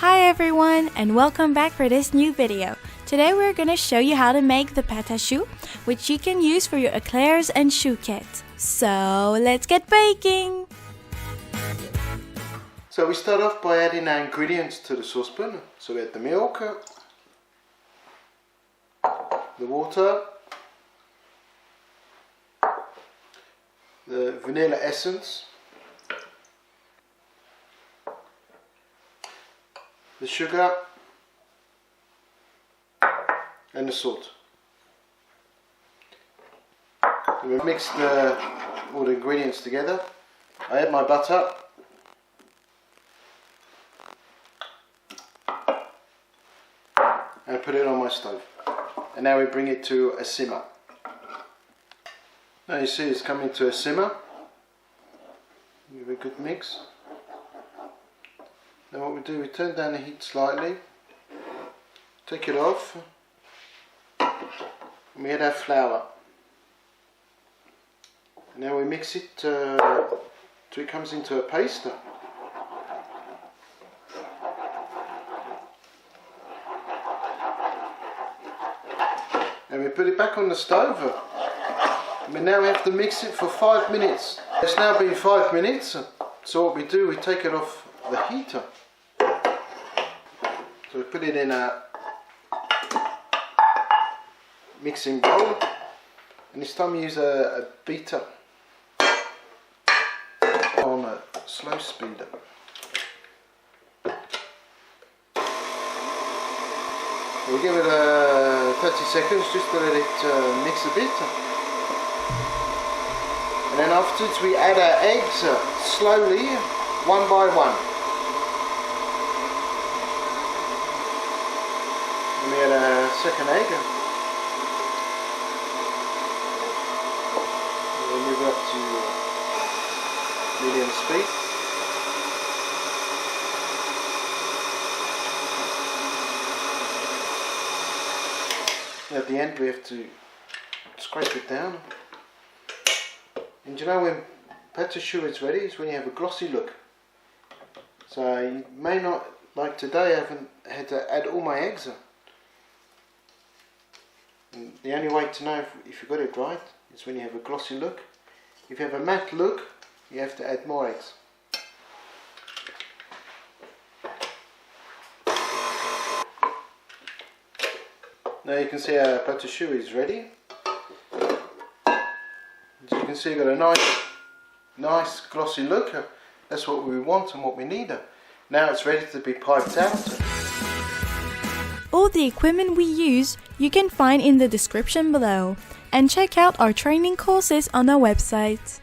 Hi everyone, and welcome back for this new video. Today we're going to show you how to make the pâte à choux, which you can use for your éclairs and chouquettes. So let's get baking! So we start off by adding our ingredients to the saucepan. So we add the milk, the water, the vanilla essence, the sugar and the salt. So we mix all the ingredients together. I add my butter and put it on my stove. And now we bring it to a simmer. Now you see it's coming to a simmer. Give it a good mix. Then what we do, we turn down the heat slightly, take it off, and we add our flour. And now we mix it till it comes into a paste. And we put it back on the stove. And now we have to mix it for 5 minutes. It's now been 5 minutes, so what we do, we take it off the heater. So we put it in a mixing bowl, and this time we use a beater on a slow speed. We'll give it 30 seconds just to let it mix a bit. And then afterwards we add our eggs slowly, one by one. And we add a second egg. And we'll move up to medium speed. At the end we have to scrape it down. And you know when pâte à choux is ready, is when you have a glossy look. So you may not, like today I haven't had to add all my eggs. And the only way to know if you got it right is when you have a glossy look. If you have a matte look, you have to add more eggs. Now you can see our pâte à choux is ready. As you can see, got a nice glossy look. That's what we want and what we need. Now it's ready to be piped out. All the equipment we use you can find in the description below, and check out our training courses on our website.